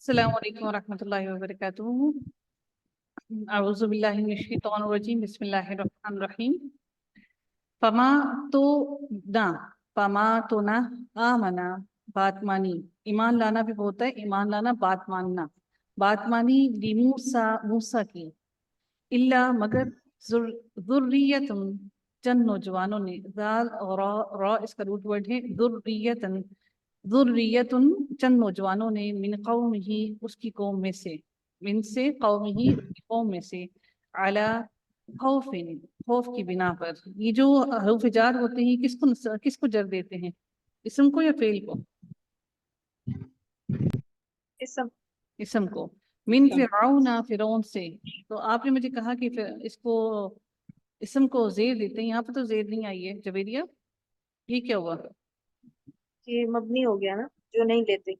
السلام علیکم ورحمۃ اللہ وبرکاتہ۔ اعوذ باللہ من الشیطان الرجیم، بسم اللہ الرحمن الرحیم۔ فما تو نہ، فما تو نہ، آمنا بات مانی، ایمان لانا بھی ہوتا ہے، ایمان لانا بات ماننا، بات مانی لی موسیٰ، موسیٰ کی، اللہ مگر ذریتن چند نوجوانوں نے، ذال اور را اس کا روٹ ورڈ ہے، ذریتن ذریتن چند نوجوانوں نے، من قوم ہی اس کی قوم میں سے، من سے قوم ہی اس کی قوم میں سے، علی خوف خوف کی بنا پر۔ یہ جو حروف جار ہوتے ہیں کس کو جر دیتے ہیں، اسم کو یا فعل کو؟ اسم کو۔ من فرعون، فرعون سے۔ تو آپ نے مجھے کہا کہ اس کو اسم کو زیر دیتے ہیں، یہاں پہ تو زیر نہیں آئی ہے جویریہ، یہ کیا ہوا؟ یہ مبنی ہو گیا نا، جو نہیں لیتے،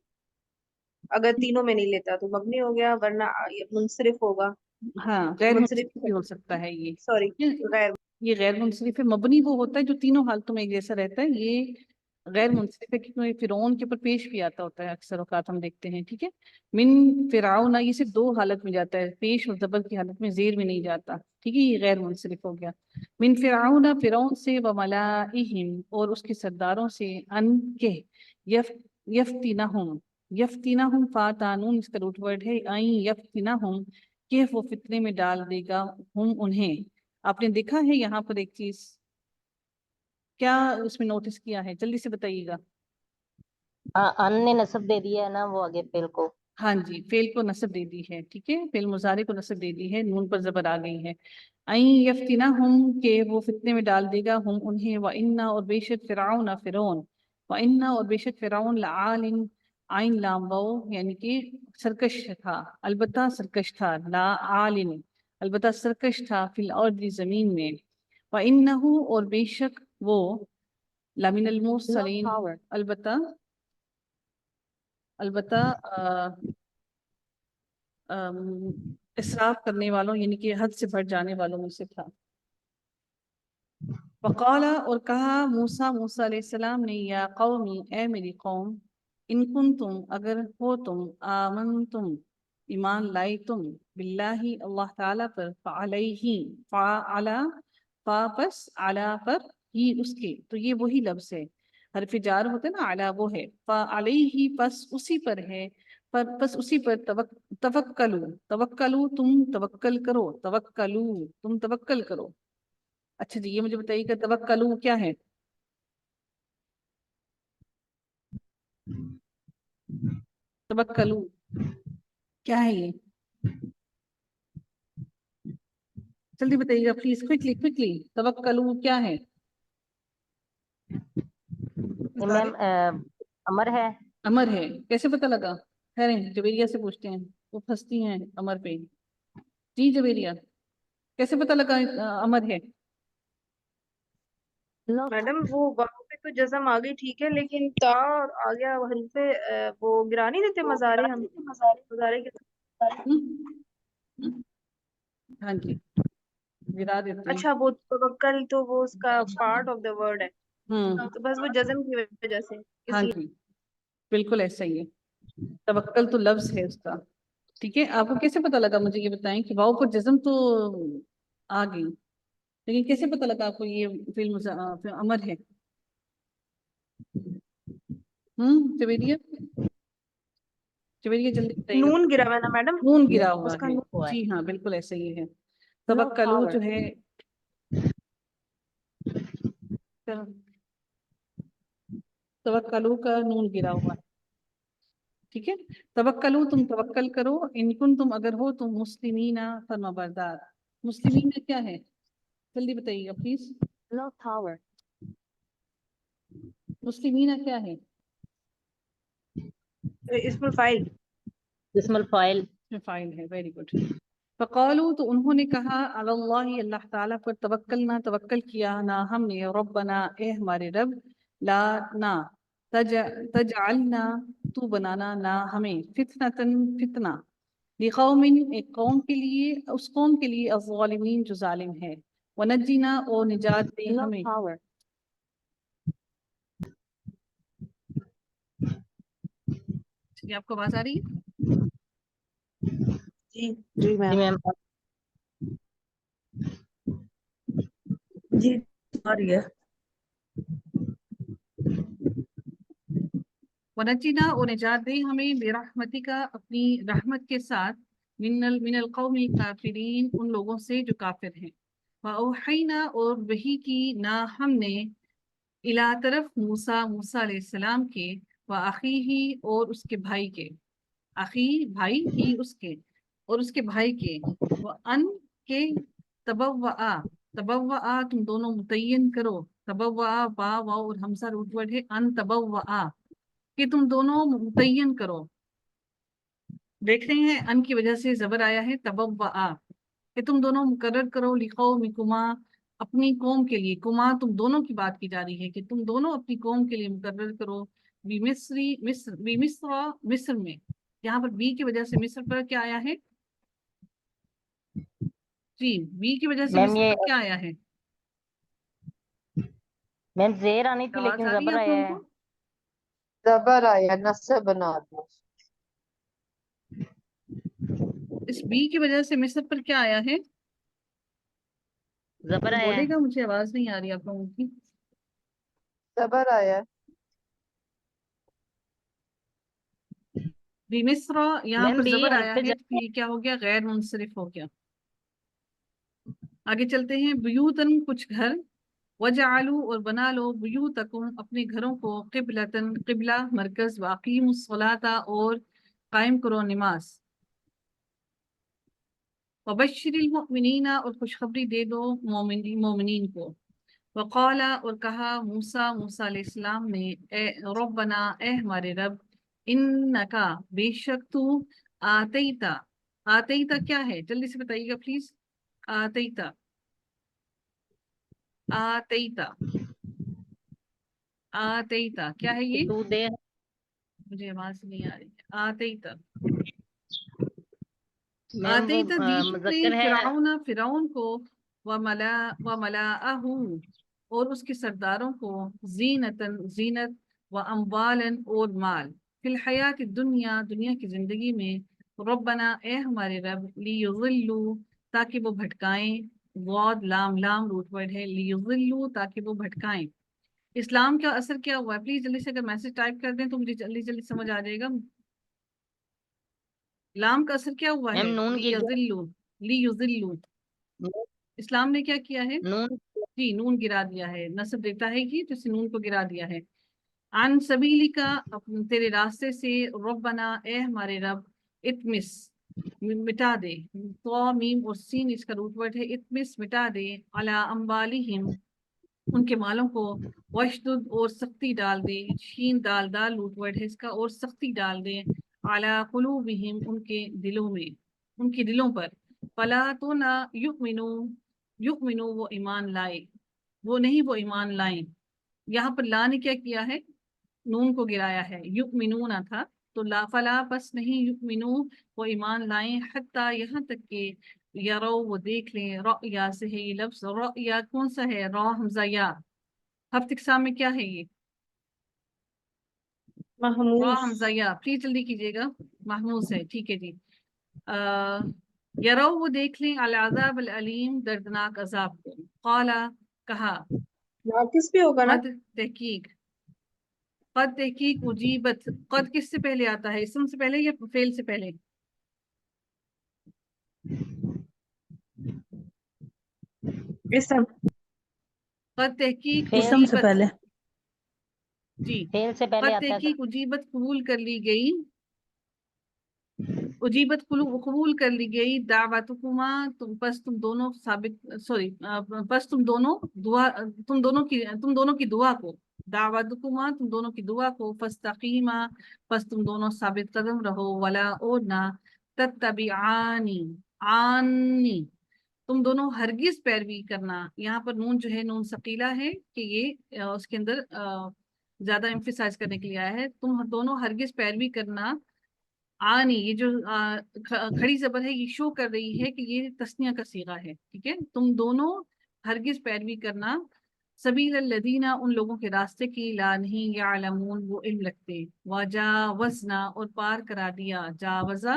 اگر تینوں میں نہیں لیتا تو مبنی ہو گیا، ورنہ منصرف ہوگا۔ ہاں غیر منصرف بھی ہو سکتا ہے یہ، سوری غیر یہ غیر منصرف ہے۔ مبنی وہ ہوتا ہے جو تینوں حالتوں میں ایک جیسا رہتا ہے، یہ غیر منصرف ہے کیونکہ فرعون کے اوپر پیش بھی آتا ہوتا ہے، اکثر اوقات ہم دیکھتے ہیں، ٹھیک ہے۔ من فرعون یہ صرف دو حالت میں جاتا ہے، پیش اور زبر کی حالت میں، زیر میں نہیں جاتا، ٹھیک ہے، یہ غیر منصرف ہو گیا۔ من فرعون، فرعون سے، وملائہم اور اس کے سرداروں سے، ان کے، یفتنہم، یفتنہم، فاتانون اس کا روٹ ورڈ ہے، این یفتنہم، کہ وہ فتنے میں ڈال دے گا، ہم انہیں۔ آپ نے دیکھا ہے یہاں پر ایک چیز، کیا اس میں نوٹس کیا ہے، جلدی سے بتائیے گا۔ ان نے نصب دے دیا ہے نا وہ آگے فعل کو۔ ہاں جی، فعل کو نصب دے دی ہے، ٹھیک ہے، فعل مضارع کو نصب دے دی ہے، نون پر زبر آ گئی ہے۔ این یفتنہم، کہ وہ فتنے میں ڈال دے گا، ہم انہیں، وَإِنَّ اور بے شک فرعون، فرعون، وَإِنَّ اور بے شک فرعون، لعال عین لام واو یعنی کہ سرکش تھا، البتہ سرکش تھا، لا عالن البتہ سرکش تھا، فی الارض زمین میں، وَإِنَّهُ اور بے شک وہ، لمن المرسلین البتہ اسراف کرنے والوں یعنی کہ حد سے بڑھ جانے والوں میں سے تھا۔ وقال اور کہا موسیٰ، موسیٰ علیہ السلام نے، یا قومی اے میری قوم، ان کنتم اگر ہو تم، آمنتم ایمان لائی تم، باللہ اللہ تعالیٰ پر، فعلیہ فعلا فا پس علا پر ہی اس کے، تو یہ وہی لفظ ہے، حرف جار ہوتا ہے نا، علا وہ ہے، فعلیہ پس اسی پر ہے، پس اسی پر توکلو، توکلو تم توکل کرو، توکلو تم توکل کرو۔ اچھا جی، یہ مجھے بتائیے کہ توکلو کیا ہے؟ توکلو کیا ہے یہ؟ جلدی بتائیے گا پلیز، کوئکلی کوئکلی، توکلو کیا ہے؟ میم امر ہے۔ امر ہے، کیسے پتہ لگا؟ ٹھہریں جویریہ سے پوچھتے ہیں، وہ پھنستی ہیں امر پہ۔ جی جویریہ، کیسے پتہ لگا امر ہے؟ میڈم وہ واو پہ تو جزم آ گئی ٹھیک ہے، لیکن تا اور آ گیا حروف وہ گرا نہیں دیتے مضارع، ہم مضارع کے ہاں جی گرا دیتے ہیں۔ اچھا وہ توکل تو وہ اس کا پارٹ آف دا ورڈ ہے، تو بس وہ جزم کی وجہ سے ہاں جی بالکل ایسا ہی ہے، توکل تو لفظ ہے اس کا، ٹھیک ہے۔ آپ کو کیسے پتہ لگا، مجھے یہ بتائیں کہ واؤ پر جزم تو آ گئی، لیکن کیسے پتہ لگا آپ کو یہ فعل امر ہے؟ جویریہ، جویریہ جلدی بتائیے گا۔ نون گرا ہوا ہے نا میڈم، نون گرا ہوا اس کا ہے، نون جی ہاں بالکل ایسا ہی ہے۔ توکلو جو ہے، توکلو کا نون گرا ہوا ہے، ٹھیک ہے۔ توکلو تم توکل کرو، ان کن تم اگر ہو تم، مسلمین فرما بردار۔ مسلمین کیا ہے جلدی بتائیے گا پلیز، مسلمین کیا ہے؟ اسم الفاعل، اسم الفاعل فائل ہے، ویری گڈ۔ فقالو تو انہوں نے کہا، علی اللہ اللہ تعالیٰ پر، توکلنا توکل کیا، نا ہم نے، ربنا اے ہمارے رب، لا نا تجعلنا تو بنانا، نا ہمیں، فتنتن فتنہ، لقوم ایک قوم کے لیے، اس قوم کے لیے، الظالمین جو ظالم ہے، ونجینا اور نجات دے ہمیں۔ آپ کو آواز آ رہی ہے؟ جی جی میم میم جی آ رہی ہے. ونجینا اور نجات دے ہمیں برحمتی کا اپنی رحمت کے ساتھ من القوم الکافرین ان لوگوں سے جو کافر ہیں. وأوحینا اور وحی کی نہ ہم نے الا طرف موسیٰ علیہ السلام کے وأخیہ اور اس کے بھائی کے اخی بھائی ہی اس کے اور اس کے بھائی کے وأن کے تبوآ تم دونوں متعین کرو. تبوآ با واو اور حمزہ روٹ ورڈ ہے. ان تبوآ کہ تم دونوں متعین کرو. دیکھ رہے ہیں ان کی وجہ سے زبر آیا ہے تبوآ کہ تم دونوں مقرر کرو لقومکما اپنی قوم کے لیے. کما تم دونوں کی بات کی جا رہی ہے کہ تم دونوں اپنی قوم کے لیے مقرر کرو مصر میں. یہاں پر بی کی وجہ سے مصر پر کیا آیا ہے؟ جی بی کی وجہ سے میم مصر یہ پر کیا آیا ہے؟ میم زیر آنی تھی آواز لیکن آ رہی ہے زبر آپ آیا لوگوں ہے. کو؟ زبر آیا نصب بنا دو. اس بی کی وجہ سے مصر پر کیا آیا ہے؟ زبر کوئی آیا بولے ہے. گا؟ مجھے آواز نہیں آ رہی آپ لوگوں کی. زبر آیا مصر یہاں میم پر بی زبر الف آیا پہ ہے تو یہ کیا ہو گیا؟ غیر منصرف ہو گیا. آگے چلتے ہیں. بیوتن کچھ گھر وجعلوا اور بنا لو بیوتکم اپنے گھروں کو قبلتن قبلہ مرکز واقیم الصلاۃ اور قائم کرو نماز. وبشر المؤمنین اور خوشخبری دے دو مومنین کو. وقال اور کہا موسیٰ علیہ السلام نے اے ربنا اے ہمارے رب انکا بے شک تو آتیتا کیا ہے؟ جلدی سے بتائیے گا پلیز. آتیتا کیا ہے یہ؟ تو دے مجھے آواز نہیں آ رہی ہے. آتیتا میم وہ دی تم نے مذکر ہے. فرعون کو وملأہ اور اس کے سرداروں کو زینت و اموالن اور مال فی الحیات الدنیا دنیا کی زندگی میں. ربنا اے ہمارے رب لیضلوا تاکہ وہ بھٹکائیں. واد لام روٹ ورڈ ہے. لیضلوا تاکہ وہ بھٹکائیں. اسلام کا اثر کیا ہوا ہے؟ پلیز جلدی سے اگر میسج ٹائپ کر دیں تو مجھے جلدی سمجھ آ جائے گا. لام کا اثر کیا ہوا میم ہے؟ نون کی لیضلوا اسلام نے کیا کیا ہے؟ نون جی نون گرا دیا ہے. نصب دیتا ہے کہ تو نون کو گرا دیا ہے. عن سبیلی کا تیرے راستے سے. ربنا اے ہمارے رب اتمس مٹا دے. تو میم اور سین اس کا روٹ ورڈ ہے. اتمس مٹا دے. علی اموالہم ان کے مالوں کو. وشدد اور سختی ڈال دے. شین دال روٹ ورڈ ہے اس کا اور سختی ڈال دے. علی قلوبہم ان کے دلوں میں ان کے دلوں پر. فلا تو نہ یؤمنو وہ ایمان لائے وہ نہیں وہ ایمان لائیں. یہاں پر لا نے کیا ہے؟ نون کو گرایا ہے. یؤمنون تھا تو لا فلا بس نہیں یؤمنو وہ ایمان لائیں. حتی یہاں تک کہ یرو وہ دیکھ لیں. رؤیا سے ہے یہ لفظ. رؤیا کون سا ہے؟ را حمزہ یا. ہفت اقسام میں کیا ہے یہ؟ را محموس حمزہ یا. پلیز جلدی کیجیے گا. محموس ہے. ٹھیک ہے جی. یرو وہ دیکھ لیں العذاب العلیم دردناک عذاب کو. قالا کہا. کس پہ ہوگا نا؟ قد تحقیق اجیبت. قد کس سے پہلے آتا ہے؟ اسم سے پہلے یا فعل سے پہلے؟ اسم قد تحقیق اسم سے اجیبت. پہلے. جی فعل سے پہلے قد آتا ہے. تحقیق اجیبت قبول کر لی گئی. اجیبت قبول کر لی گئی. دعوتکما پس تم دونوں پس تم دونوں کی دعا کو. دعوتکما تم دونوں کی دعا کو. فاستقیما پس تم دونوں ثابت قدم رہو. ولا اور نہ تتبعانی تم دونوں ہرگز پیروی کرنا. یہاں پر نون جو ہے نون ثقیلہ ہے کہ یہ اس کے اندر زیادہ ایمفیسائز کرنے کے لیے آیا ہے. تم دونوں ہرگز پیروی کرنا. آنی یہ جو کھڑی زبر ہے یہ شو کر رہی ہے کہ یہ تثنیہ کا صیغہ ہے. ٹھیک ہے. تم دونوں ہرگز پیروی کرنا. سبیل الذین ان لوگوں کے راستے کی. لا نہیں یعلمون وہ علم رکھتے. وجاوزنا اور پار کرا دیا. جاوزا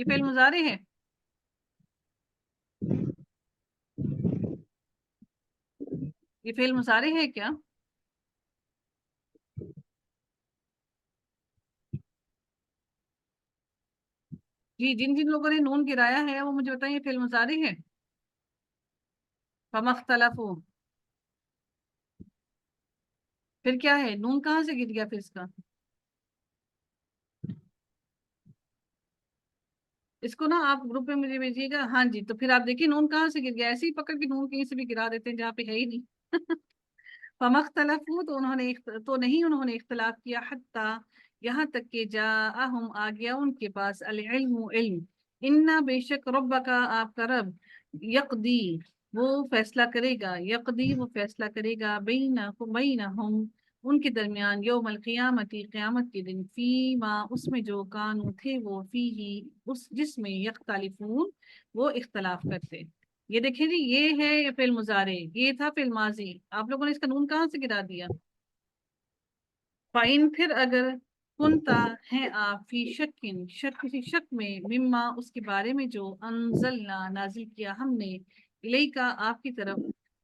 یہ فعل مضارع ہے؟ یہ فعل مضارع ہے کیا؟ جی، جن جن لوگوں نے نون گرایا ہے وہ مجھے بتائیں یہ فعل مضارع ہے؟ فما اختلفوا، پھر کیا ہے؟ نون کہاں سے گر گیا پھر اس کا؟ اس کو نا آپ گروپ میں مجھے بھیجیے گا. ہاں جی، تو پھر آپ دیکھیے نون کہاں سے گر گیا. ایسے ہی پکڑ کے نون کہیں سے بھی گرا دیتے ہیں جہاں پہ ہے ہی نہیں. فما اختلفوا، تو نہیں انہوں نے اختلاف کیا، حتی یہاں تک کہ جاءہم آ گیا ان کے پاس العلم علم. انا بے شک ربک آپ کا رب یقضی وہ فیصلہ کرے گا، یقضی وہ فیصلہ کرے گا بینہم ان کے درمیان یوم القیامتی قیامت کے دن فیما اس میں جو کانو تھے وہ فیہی اس جس میں یختلفون وہ اختلاف کرتے. یہ دیکھیں جی، یہ ہے فعل مضارع، یہ تھا فعل ماضی. آپ لوگوں نے اس کا نون کہاں سے گرا دیا؟ فَإِن پھر اگر کنتا ہے آپ فی شکن کسی شک میں مما اس کے بارے میں جو انزلنا نازل کیا ہم نے الیکا آپ کی طرف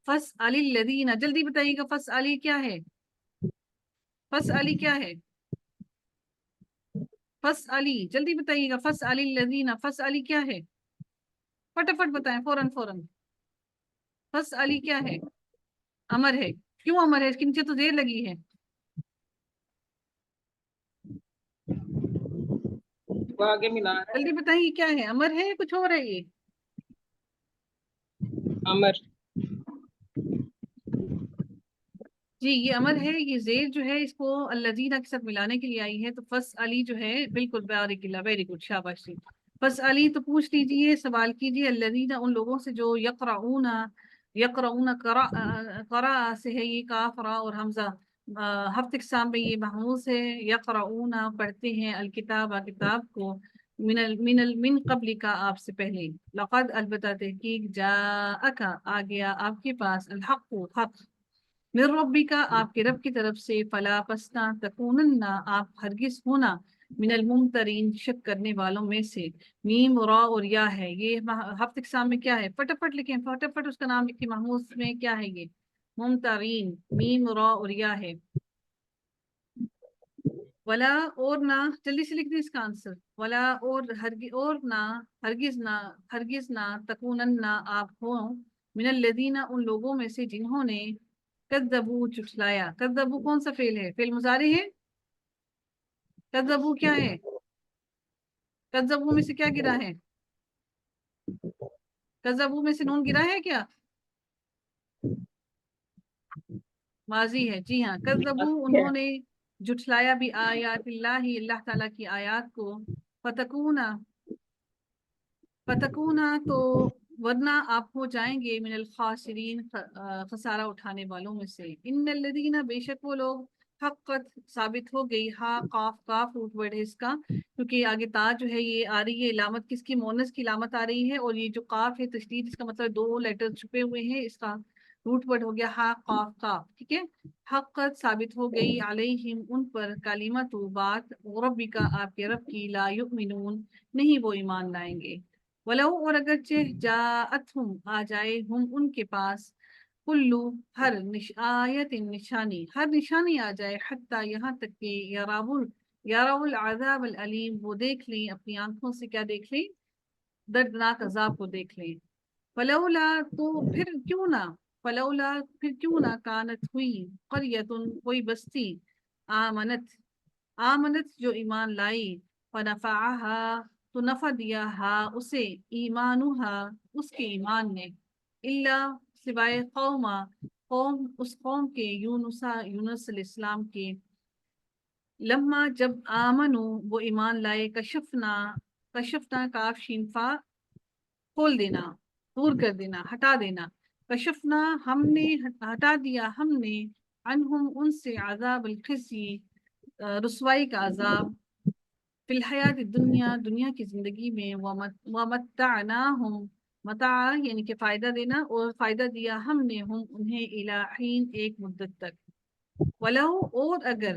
فاسأل الذین، جلدی بتائیے گا فاسأل کیا ہے؟ فاسأل کیا ہے؟ فاسأل جلدی بتائیے گا فاسأل الذین، فاسأل کیا ہے؟ فٹافٹ بتائیں فوراً فوراً. فاسأل کیا ہے؟ امر ہے. کیوں امر ہے؟ اس کے نیچے تو زیر لگی ہے. وہ آگے ملا ہے جلدی بتائیے کیا ہے؟ امر ہے یا کچھ اور ہے؟ یہ امر. جی یہ امر ہے. یہ زیر جو ہے اس کو الذین کے ساتھ ملانے کے لیے آئی ہے. تو فاسألی جو ہے بالکل بارک اللہ، ویری گڈ، شاباش. فاسألی تو پوچھ لیجئے، سوال کیجئے الذین ان لوگوں سے جو یقرؤون قرأ سے ہے یہ کاف را اور حمزہ ہفت اقسام میں یہ محموز ہے. یقرؤون پڑھتے ہیں الکتاب کتاب کو من قبل کا آپ سے پہلے. لقد البتہ تحقیق جاءک آ گیا آپ کے پاس الحق حق من ربک آپ کے رب کی طرف سے فلا پسنا تکونن آپ ہرگز ہونا من الممترین شک کرنے والوں میں سے. میم را اور یا ہے یہ ہفت اقسام میں کیا ہے؟ فٹافٹ لکھیں، فٹافٹ اس کا نام لکھیں. محمود میں کیا ہے؟ یہ ممترین میم را اور یا ہے. ولا اور نہ، جلدی سے لکھ دیں اس کا آنسر. ولا اور ہرگز نہ تکونن آپ ہوں من الذین ان لوگوں میں سے جنہوں نے کذبوا جھٹلایا. کذبوا کون سا فعل ہے؟ فعل مضارع ہے. کذبوا کیا ہے؟ کذبوا میں سے کیا گرا ہے؟ کذبوا میں سے نون گرا ہے کیا؟ ماضی ہے. جی ہاں، کذبوا انہوں نے جھٹلایا بھی آیات اللہ اللہ تعالیٰ کی آیات کو. فتکونا تو ورنہ آپ ہو جائیں گے من الخاسرین خسارہ اٹھانے والوں میں سے. ان الذین بے شک وہ لوگ حقت ثابت ہو گئی ہا قاف کاف روٹ ورڈ ہے اس کا، کیونکہ آگے تا جو ہے یہ آ رہی ہے علامت کس کی؟ مونس کی علامت آ رہی ہے. اور یہ جو قاف ہے تشدید اس کا مطلب دو لیٹر چھپے ہوئے ہیں. اس کا روٹ ورڈ ہو گیا ہا قاف کاف. ٹھیک ہے. حقت ثابت ہو گئی علیہم ان پر کلمت بات ربک آپ کے رب کی لا یؤمنون نہیں وہ ایمان لائیں گے. ولو اور اگرچہ جاءتہم آ جائے ہم ان کے پاس کلو ہر آیت نشانی ہر نشانی آ جائے حتی یہاں تک کہ یراو العذاب العلیم وہ دیکھ لیں اپنی آنکھوں سے. کیا دیکھ لیں؟ دردناک عذاب کو دیکھ لیں. فلولا تو پھر کیوں نہ کانت ہوئی قریتن کوئی بستی آمنت جو ایمان لائی فنفعها تو نفع دیا اسے ایمانہا اس کے ایمان نے اللہ سوائے اس قوم کے یونس علیہ السلام کے. لما جب آمنو وہ ایمان لائے کشفنا کاف شینفا کھول دینا، دور کر دینا، ہٹا دینا. کشفنا ہم نے ہٹا دیا ہم نے عنہم ان سے عذاب الخزی رسوائی کا عذاب فی الحیات دنیا کی زندگی میں. ومتعناہم متاع یعنی کہ فائدہ دینا، اور فائدہ دیا ہم نے انہیں الی حین ایک مدت تک. ولو اور اگر